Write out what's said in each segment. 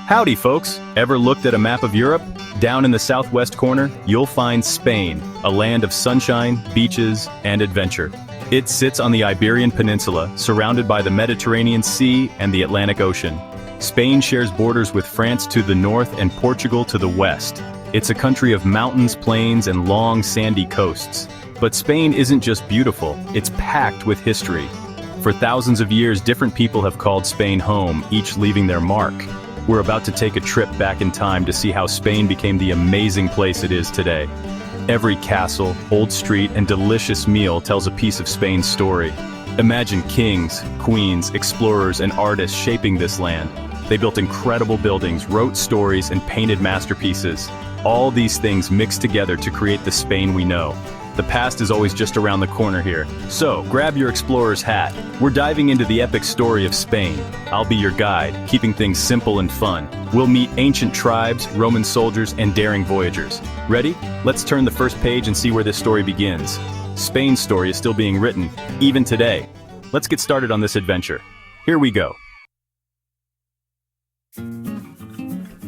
Howdy, folks! Ever looked at a map of Europe? Down in the southwest corner, you'll find Spain, a land of sunshine, beaches, and adventure. It sits on the Iberian Peninsula, surrounded by the Mediterranean Sea and the Atlantic Ocean. Spain shares borders with France to the north and Portugal to the west. It's a country of mountains, plains, and long, sandy coasts. But Spain isn't just beautiful, it's packed with history. For thousands of years, different people have called Spain home, each leaving their mark. We're about to take a trip back in time to see how Spain became the amazing place it is today. Every castle, old street, and delicious meal tells a piece of Spain's story. Imagine kings, queens, explorers, and artists shaping this land. They built incredible buildings, wrote stories, and painted masterpieces. All these things mixed together to create the Spain we know. The past is always just around the corner here. So, grab your explorer's hat. We're diving into the epic story of Spain. I'll be your guide, keeping things simple and fun. We'll meet ancient tribes, Roman soldiers, and daring voyagers. Ready? Let's turn the first page and see where this story begins. Spain's story is still being written, even today. Let's get started on this adventure. Here we go.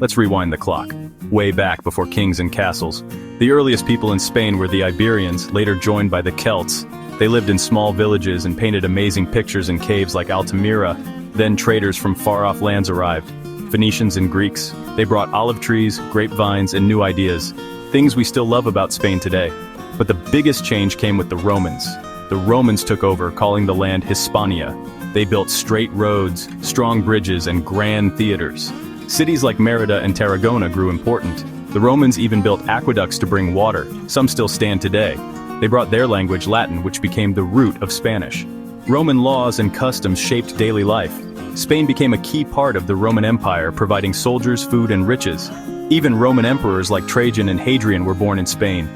Let's rewind the clock. Way back before kings and castles. The earliest people in Spain were the Iberians, later joined by the Celts. They lived in small villages and painted amazing pictures in caves like Altamira. Then traders from far-off lands arrived. Phoenicians and Greeks. They brought olive trees, grapevines, and new ideas. Things we still love about Spain today. But the biggest change came with the Romans. The Romans took over, calling the land Hispania. They built straight roads, strong bridges, and grand theaters. Cities like Merida and Tarragona grew important. The Romans even built aqueducts to bring water. Some still stand today. They brought their language, Latin, which became the root of Spanish. Roman laws and customs shaped daily life. Spain became a key part of the Roman Empire, providing soldiers, food, and riches. Even Roman emperors like Trajan and Hadrian were born in Spain.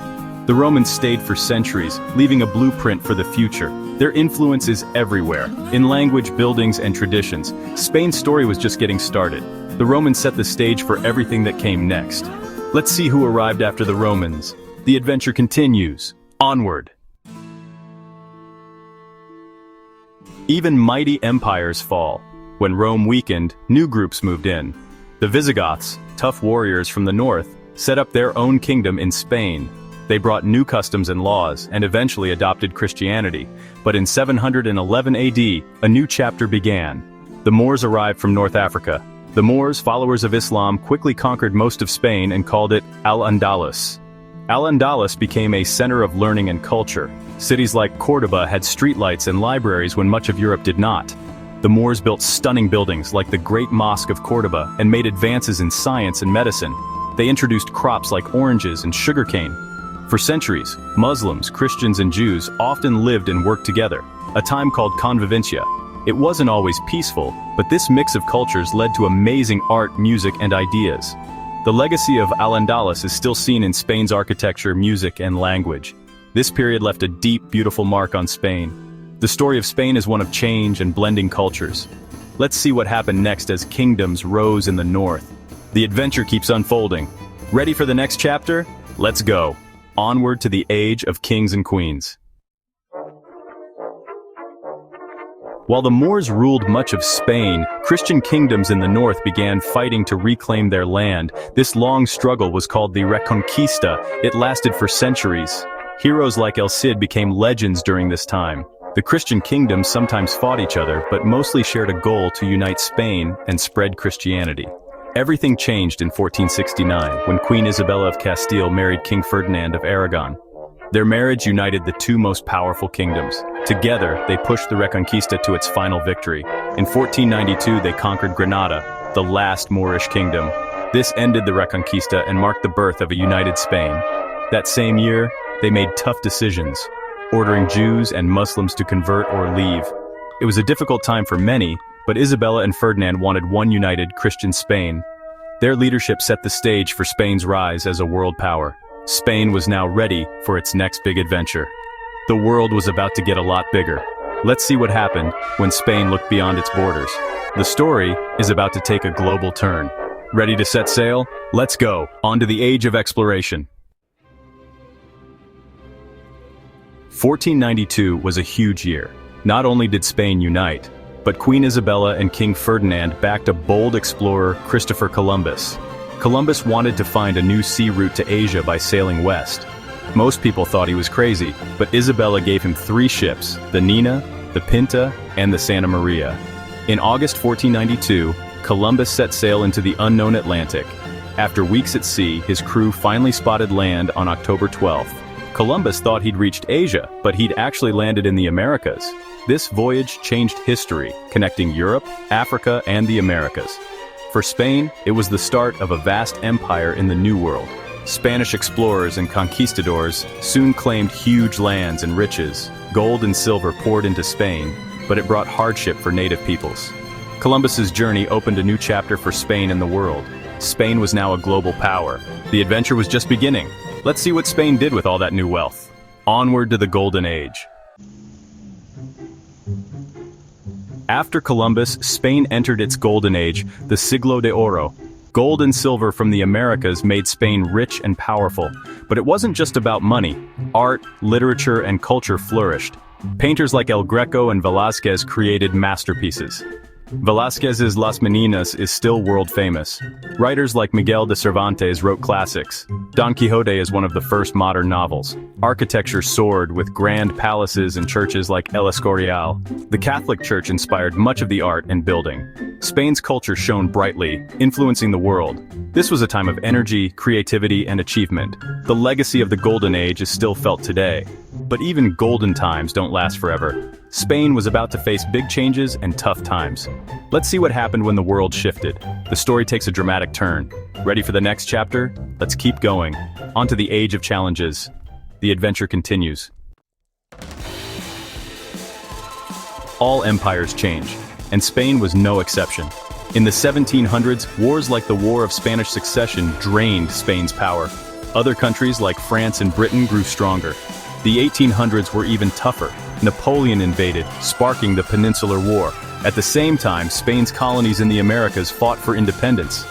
The Romans stayed for centuries, leaving a blueprint for the future. Their influence is everywhere, in language, buildings, and traditions. Spain's story was just getting started. The Romans set the stage for everything that came next. Let's see who arrived after the Romans. The adventure continues. Onward. Even mighty empires fall. When Rome weakened, new groups moved in. The Visigoths, tough warriors from the north, set up their own kingdom in Spain. They brought new customs and laws, and eventually adopted Christianity. But in 711 AD, a new chapter began. The Moors arrived from North Africa. The Moors, followers of Islam, quickly conquered most of Spain and called it Al-Andalus. Al-Andalus became a center of learning and culture. Cities like Córdoba had streetlights and libraries when much of Europe did not. The Moors built stunning buildings like the Great Mosque of Córdoba and made advances in science and medicine. They introduced crops like oranges and sugarcane. For centuries, Muslims, Christians, and Jews often lived and worked together, a time called convivencia. It wasn't always peaceful, but this mix of cultures led to amazing art, music, and ideas. The legacy of Al-Andalus is still seen in Spain's architecture, music, and language. This period left a deep, beautiful mark on Spain. The story of Spain is one of change and blending cultures. Let's see what happened next as kingdoms rose in the north. The adventure keeps unfolding. Ready for the next chapter? Let's go. Onward to the age of kings and queens. While the Moors ruled much of Spain, Christian kingdoms in the north began fighting to reclaim their land. This long struggle was called the Reconquista. It lasted for centuries. Heroes like El Cid became legends during this time. The Christian kingdoms sometimes fought each other, but mostly shared a goal to unite Spain and spread Christianity. Everything changed in 1469, when Queen Isabella of Castile married King Ferdinand of Aragon. Their marriage united the two most powerful kingdoms. Together, they pushed the Reconquista to its final victory. In 1492, they conquered Granada, the last Moorish kingdom. This ended the Reconquista and marked the birth of a united Spain. That same year, they made tough decisions, ordering Jews and Muslims to convert or leave. It was a difficult time for many, but Isabella and Ferdinand wanted one united Christian Spain. Their leadership set the stage for Spain's rise as a world power. Spain was now ready for its next big adventure. The world was about to get a lot bigger. Let's see what happened when Spain looked beyond its borders. The story is about to take a global turn. Ready to set sail? Let's go, on to the age of exploration. 1492 was a huge year. Not only did Spain unite, But Queen Isabella and King Ferdinand backed a bold explorer, Christopher Columbus. Columbus wanted to find a new sea route to Asia by sailing west. Most people thought he was crazy, but Isabella gave him 3 ships, the Nina, the Pinta, and the Santa Maria. In August 1492, Columbus set sail into the unknown Atlantic. After weeks at sea, his crew finally spotted land on October 12th. Columbus thought he'd reached Asia, but he'd actually landed in the Americas. This voyage changed history, connecting Europe, Africa, and the Americas. For Spain, it was the start of a vast empire in the New World. Spanish explorers and conquistadors soon claimed huge lands and riches. Gold and silver poured into Spain, but it brought hardship for native peoples. Columbus's journey opened a new chapter for Spain and the world. Spain was now a global power. The adventure was just beginning. Let's see what Spain did with all that new wealth. Onward to the Golden Age. After Columbus, Spain entered its golden age, the Siglo de Oro. Gold and silver from the Americas made Spain rich and powerful. But it wasn't just about money. Art, literature, and culture flourished. Painters like El Greco and Velázquez created masterpieces. Velázquez's Las Meninas is still world famous. Writers like Miguel de Cervantes wrote classics. Don Quixote is one of the first modern novels. Architecture soared with grand palaces and churches like El Escorial. The Catholic Church inspired much of the art and building. Spain's culture shone brightly, influencing the world. This was a time of energy, creativity, and achievement. The legacy of the Golden Age is still felt today. But even golden times don't last forever. Spain was about to face big changes and tough times. Let's see what happened when the world shifted. The story takes a dramatic turn. Ready for the next chapter? Let's keep going. On to the Age of Challenges. The adventure continues. All empires change, and Spain was no exception. In the 1700s, wars like the War of Spanish Succession drained Spain's power. Other countries like France and Britain grew stronger. The 1800s were even tougher. Napoleon invaded, sparking the Peninsular War. At the same time, Spain's colonies in the Americas fought for independence.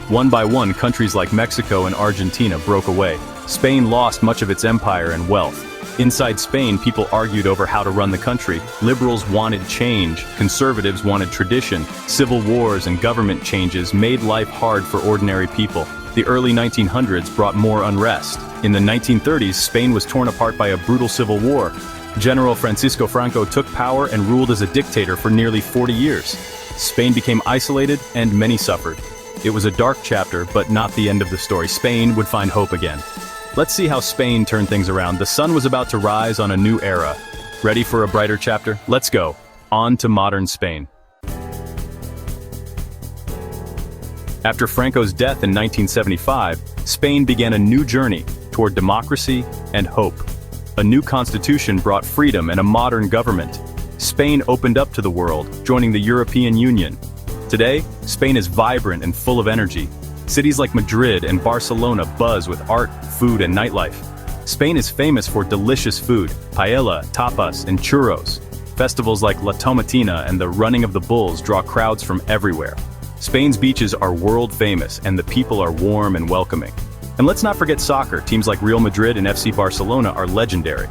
One by one, countries like Mexico and Argentina broke away. Spain lost much of its empire and wealth. Inside Spain, people argued over how to run the country. Liberals wanted change, conservatives wanted tradition. Civil wars and government changes made life hard for ordinary people. The early 1900s brought more unrest. In the 1930s, Spain was torn apart by a brutal civil war. General Francisco Franco took power and ruled as a dictator for nearly 40 years. Spain became isolated and many suffered. It was a dark chapter, but not the end of the story. Spain would find hope again. Let's see how Spain turned things around. The sun was about to rise on a new era. Ready for a brighter chapter? Let's go. On to modern Spain. After Franco's death in 1975, Spain began a new journey toward democracy and hope. A new constitution brought freedom and a modern government. Spain opened up to the world, joining the European Union. Today, Spain is vibrant and full of energy. Cities like Madrid and Barcelona buzz with art, food, and nightlife. Spain is famous for delicious food, paella, tapas, and churros. Festivals like La Tomatina and the Running of the Bulls draw crowds from everywhere. Spain's beaches are world famous and the people are warm and welcoming. And let's not forget soccer. Teams like Real Madrid and FC Barcelona are legendary.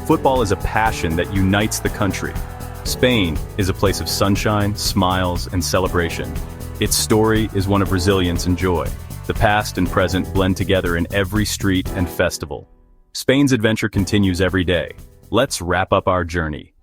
Football is a passion that unites the country. Spain is a place of sunshine, smiles, and celebration. Its story is one of resilience and joy. The past and present blend together in every street and festival. Spain's adventure continues every day. Let's wrap up our journey.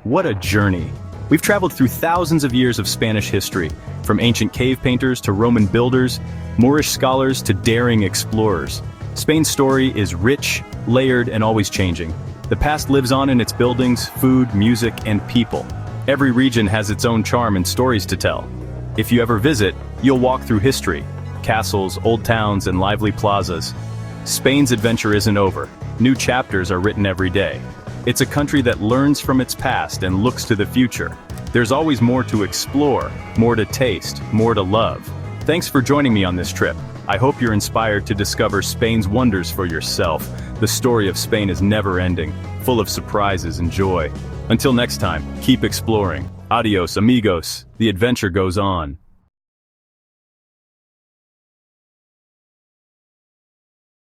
What a journey! We've traveled through thousands of years of Spanish history, from ancient cave painters to Roman builders, Moorish scholars to daring explorers. Spain's story is rich, layered, and always changing. The past lives on in its buildings, food, music, and people. Every region has its own charm and stories to tell. If you ever visit, you'll walk through history, castles, old towns, and lively plazas. Spain's adventure isn't over. New chapters are written every day. It's a country that learns from its past and looks to the future. There's always more to explore, more to taste, more to love. Thanks for joining me on this trip. I hope you're inspired to discover Spain's wonders for yourself. The story of Spain is never ending, full of surprises and joy. Until next time, keep exploring. Adios, amigos. The adventure goes on.